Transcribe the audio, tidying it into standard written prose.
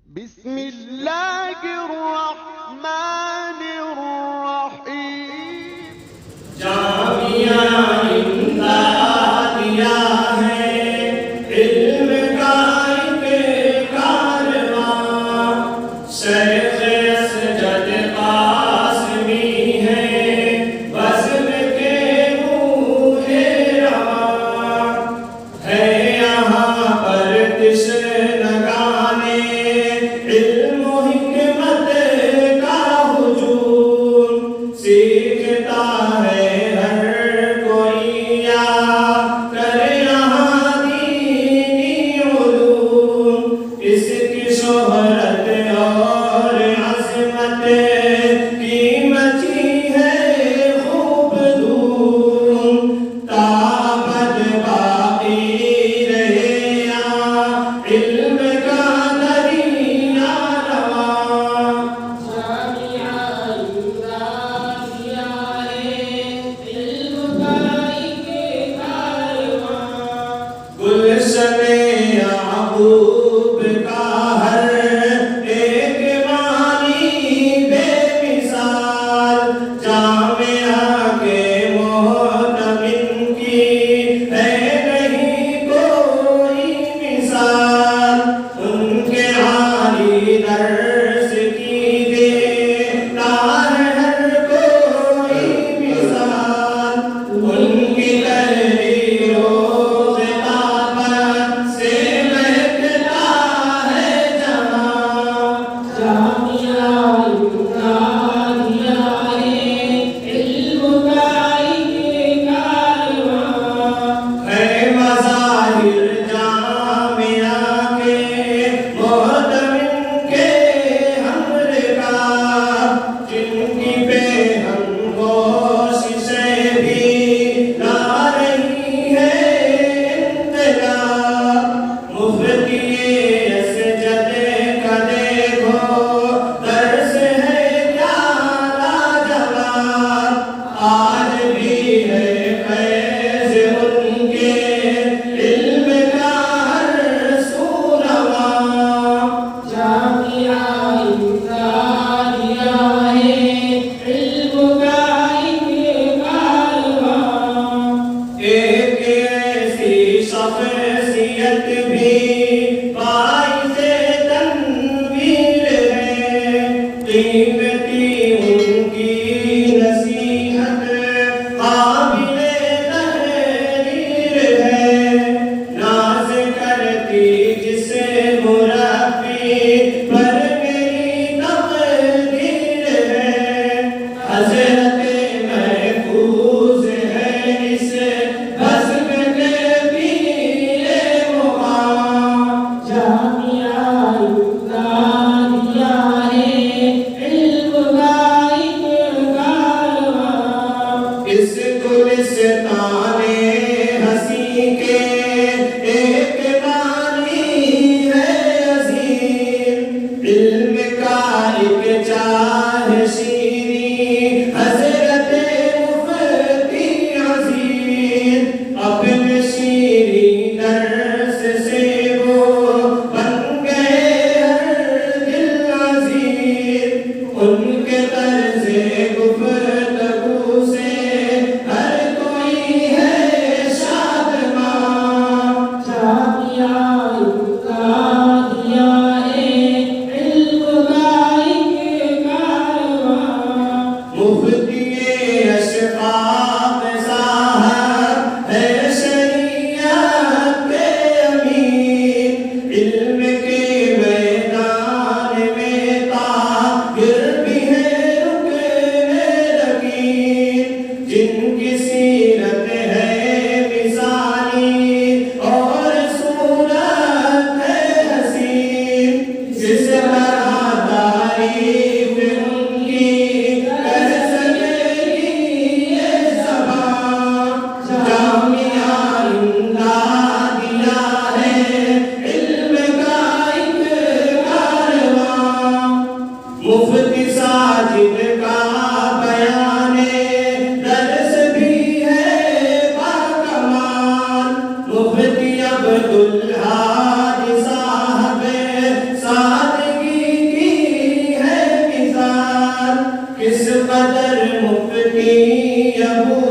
بسم اللہ الرحمن الرحیم جامعہ امدادیہ ہے علم کا ایک کارواں شیخ اسجد قاسمی ہے بزم کے روح رواں ہے یہاں پر تشنگانے علم و حکمت کا حجور سیکھتا ہے ہر کوئی یا کر یہاں دینی علوم اس کی شہرت اور عظمت کی مچی ہے خوب دھوم تابد باقی رہے یہاں علم کا دریا رواں جامعہ امدادیہ ہے علم کا ایک کارواں گلشن یعقوب کا ہر ایک معنی بے مثال جامعہ کے محتمم کی ہے نہیں کوئی مثال ان کے عالی درس کی دیتا ہے ہر کوئی مثال ان کی تحریر و خطابت سے مہکتا ہے جہاں جامعہ امدادیہ ہے علم کا ایک کارواں ہے مظاہر جامعہ کے محتمم کے حمل کا جن کی بے ہم کوششیں بھی لا رہی ہے انتہا مفتی اسجد کا دیکھو درس ہے کیا لاجواب آج بھی ہے فیض ان کے علم کا ہر سو رواں جامعہ امدادیہ ہے علم کا ایک کارواں ایک ایسی شخصیت بھی باعث تنویر ہے قیمتی ان کی نصیحت قابل تحریر ہے ناز کرتی جسے مربی پر میری تقدیر ہے حضرت محفوظ ہے اس بزم کے پیر مقام جامعہ امدادیہ ہے علم کا ایک کارواں اس گلستان ہنسی کے ایک معنی ہے عظیم علم کا ایک چاہ شیریں حضرت مفتی عظیم اپن شیریں درس سے وہ بن گئے ہر دل عظیم ان کے طرز گفتگو سے ہر کوئی ہے شادماں جامعہ امدادیہ ہے علم کا ایک کارواں مفتی اشفاق صاحب ہے شریعت کے امین علم کے میدان میں طاہر بھی ہے رکن لکیر جن کی سیرت ہے مثالی اور صورت ہے حسین جس طرح تعریف ان کی کر سکے گی یہ زبان جامعہ امدادیہ ہے علم کا ایک کارواں مفتی ساجد کا بیان درس ابو